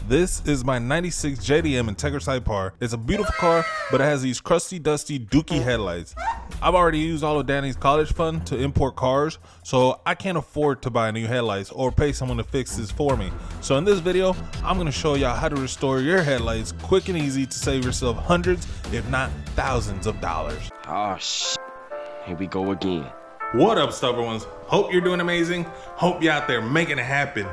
This is my 96 JDM Integra Type R. It's a beautiful car, but it has these crusty, dusty, dookie headlights. I've already used all of Danny's college fund to import cars, so I can't afford to buy new headlights or pay someone to fix this for me. So in this video, I'm gonna show y'all how to restore your headlights quick and easy to save yourself hundreds, if not thousands of dollars. Oh shit, here we go again. What up, stubborn ones? Hope you're doing amazing. Hope you're out there making it happen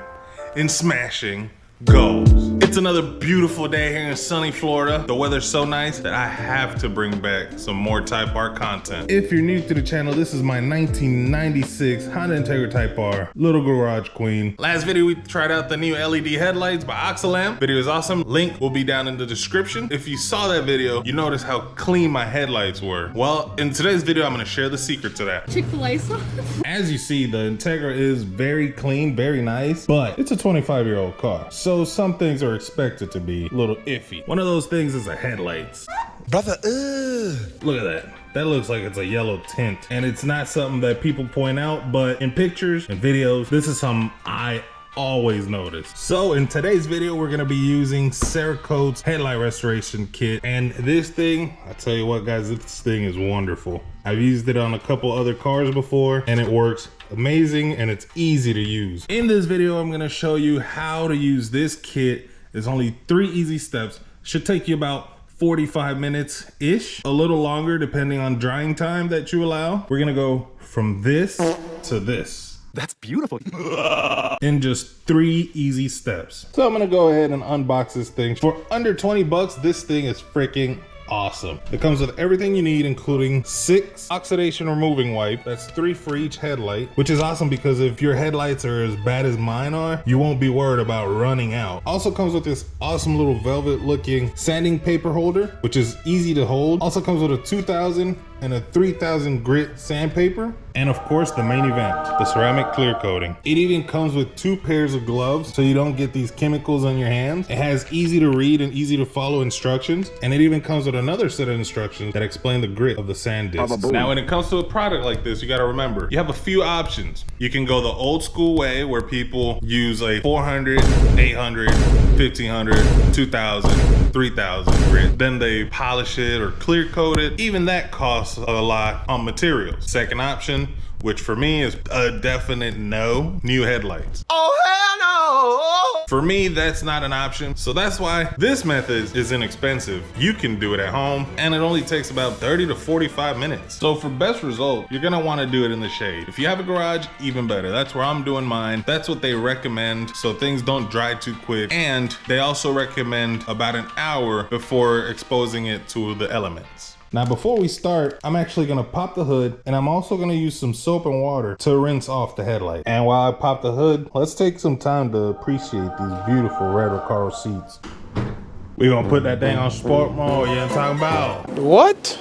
and smashing goals. It's another beautiful day here in sunny Florida. The weather's so nice that I have to bring back some more Type R content. If you're new to the channel, this is my 1996 Honda Integra Type R, little garage queen. Last video we tried out the new LED headlights by Oxilam. Video is awesome. Link will be down in the description. If you saw that video, you notice how clean my headlights were. Well, in today's video, I'm gonna share the secret to that. Chick-fil-A sauce. As you see, the Integra is very clean, very nice, but it's a 25-year-old car. So some things are expected to be a little iffy. One of those things is the headlights. Brother, look at that. That looks like it's a yellow tint. And it's not something that people point out, but in pictures and videos, this is something I always notice. So in today's video, we're gonna be using Cerakote Headlight Restoration Kit. And this thing, I tell you what guys, this thing is wonderful. I've used it on a couple other cars before and it works amazing and it's easy to use. In this video, I'm gonna show you how to use this kit. There's only 3 easy steps. Should take you about 45 minutes-ish, a little longer depending on drying time that you allow. We're gonna go from this to this. That's beautiful. In just 3 easy steps. So I'm gonna go ahead and unbox this thing. For under 20 bucks, this thing is freaking awesome. It comes with everything you need, including 6 oxidation removing wipe. That's 3 for each headlight, which is awesome because if your headlights are as bad as mine are, you won't be worried about running out. Also comes with this awesome little velvet looking sanding paper holder, which is easy to hold. Also comes with a 2000 and a 3000 grit sandpaper. And of course, the main event, the ceramic clear coating. It even comes with 2 pairs of gloves so you don't get these chemicals on your hands. It has easy to read and easy to follow instructions. And it even comes with another set of instructions that explain the grit of the sand discs. Now, when it comes to a product like this, you gotta remember, you have a few options. You can go the old school way where people use a 400, 800, 1500, 2000, 3000 grit. Then they polish it or clear coat it. Even that costs a lot on materials. Second option, which for me is a definite no, new headlights. Oh hell no! For me, that's not an option. So that's why this method is inexpensive. You can do it at home and it only takes about 30 to 45 minutes. So for best result, you're gonna wanna do it in the shade. If you have a garage, even better. That's where I'm doing mine. That's what they recommend so things don't dry too quick. And they also recommend about an hour before exposing it to the elements. Now, before we start, I'm actually gonna pop the hood and I'm also gonna use some soap and water to rinse off the headlight. And while I pop the hood, let's take some time to appreciate these beautiful red Recaro seats. We gonna put that thing on sport mode, you know what I'm talking about? What?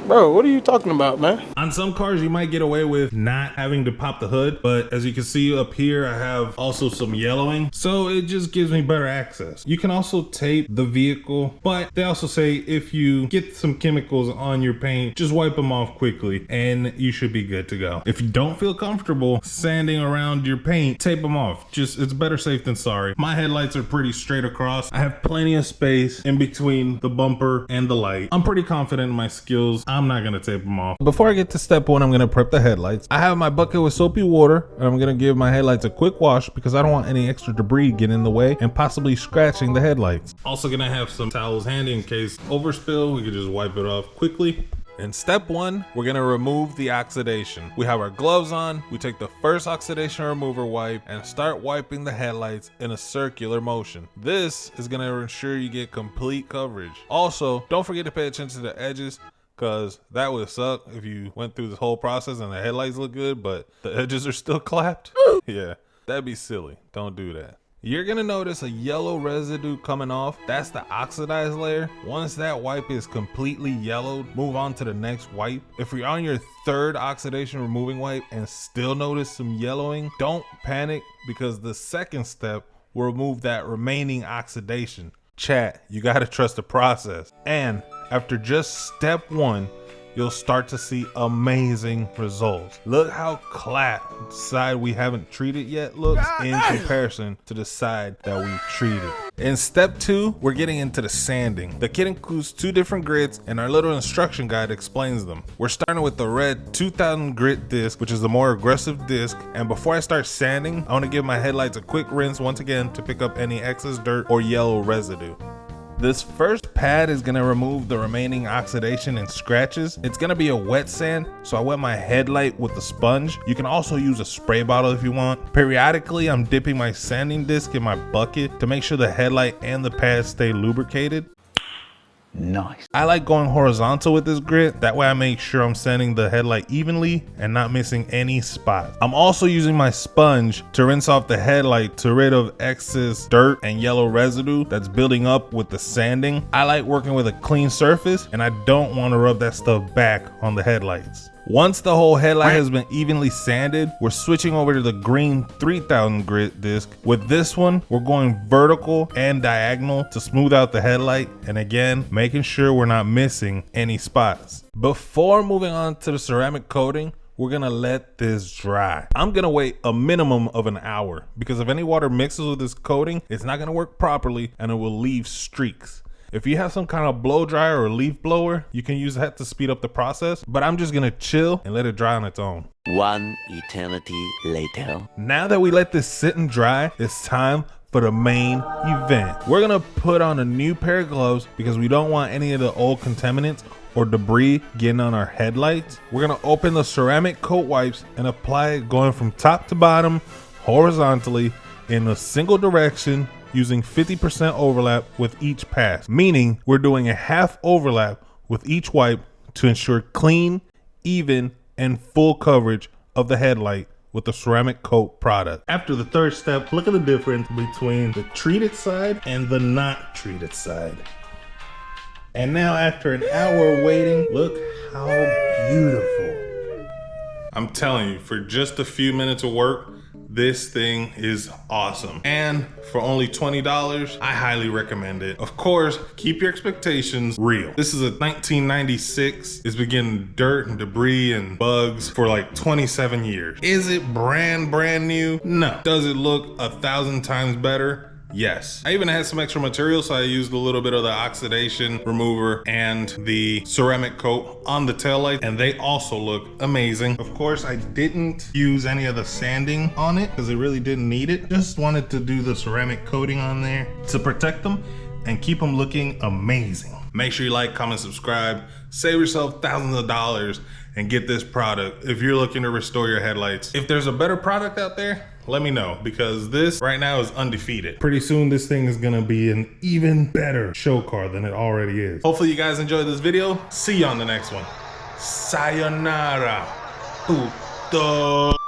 Bro, what are you talking about, man? On some cars, you might get away with not having to pop the hood, but as you can see up here, I have also some yellowing, so it just gives me better access. You can also tape the vehicle, but they also say if you get some chemicals on your paint, just wipe them off quickly and you should be good to go. If you don't feel comfortable sanding around your paint, tape them off. It's better safe than sorry. My headlights are pretty straight across. I have plenty of space in between the bumper and the light. I'm pretty confident in my skills. I'm not gonna tape them off. Before I get to step 1, I'm gonna prep the headlights. I have my bucket with soapy water and I'm gonna give my headlights a quick wash because I don't want any extra debris getting in the way and possibly scratching the headlights. Also gonna have some towels handy in case overspill, we can just wipe it off quickly. In step 1, we're gonna remove the oxidation. We have our gloves on, we take the first oxidation remover wipe and start wiping the headlights in a circular motion. This is gonna ensure you get complete coverage. Also, don't forget to pay attention to the edges, because that would suck if you went through this whole process and the headlights look good, but the edges are still clapped. Yeah, that'd be silly. Don't do that. You're gonna notice a yellow residue coming off. That's the oxidized layer. Once that wipe is completely yellowed, move on to the next wipe. If you're on your 3rd oxidation removing wipe and still notice some yellowing, don't panic because the 2nd step will remove that remaining oxidation. Chat, you gotta trust the process. And after just step 1, you'll start to see amazing results. Look how clapped the side we haven't treated yet looks in comparison to the side that we've treated. In step 2, we're getting into the sanding. The kit includes 2 different grits and our little instruction guide explains them. We're starting with the red 2000 grit disc, which is the more aggressive disc. And before I start sanding, I want to give my headlights a quick rinse once again to pick up any excess dirt or yellow residue. This first pad is gonna remove the remaining oxidation and scratches. It's gonna be a wet sand, so I wet my headlight with a sponge. You can also use a spray bottle if you want. Periodically, I'm dipping my sanding disc in my bucket to make sure the headlight and the pad stay lubricated. Nice. I like going horizontal with this grit. That way I make sure I'm sanding the headlight evenly and not missing any spots. I'm also using my sponge to rinse off the headlight to rid of excess dirt and yellow residue that's building up with the sanding. I like working with a clean surface and I don't want to rub that stuff back on the headlights. Once the whole headlight has been evenly sanded, we're switching over to the green 3000 grit disc. With this one, we're going vertical and diagonal to smooth out the headlight, and again, making sure we're not missing any spots. Before moving on to the ceramic coating, we're gonna let this dry. I'm gonna wait a minimum of an hour because if any water mixes with this coating, it's not gonna work properly and it will leave streaks. If you have some kind of blow dryer or leaf blower, you can use that to speed up the process, but I'm just gonna chill and let it dry on its own. One eternity later. Now that we let this sit and dry, it's time for the main event. We're gonna put on a new pair of gloves because we don't want any of the old contaminants or debris getting on our headlights. We're gonna open the ceramic coat wipes and apply it going from top to bottom, horizontally, in a single direction, using 50% overlap with each pass, meaning we're doing a half overlap with each wipe to ensure clean, even, and full coverage of the headlight with the ceramic coat product. After the third step, look at the difference between the treated side and the not treated side. And now after an hour waiting, look how beautiful. I'm telling you, for just a few minutes of work, this thing is awesome. And for only $20, I highly recommend it. Of course, keep your expectations real. This is a 1996. It's been getting dirt and debris and bugs for like 27 years. Is it brand new? No. Does it look 1,000 times better? Yes. I even had some extra material, so I used a little bit of the oxidation remover and the ceramic coat on the taillight, and they also look amazing. Of course, I didn't use any of the sanding on it because it really didn't need it. Just wanted to do the ceramic coating on there to protect them and keep them looking amazing. Make sure you like, comment, subscribe, save yourself thousands of dollars and get this product if you're looking to restore your headlights. If there's a better product out there, let me know, because this right now is undefeated. Pretty soon this thing is gonna be an even better show car than it already is. Hopefully you guys enjoyed this video. See you on the next one. Sayonara. Tutto.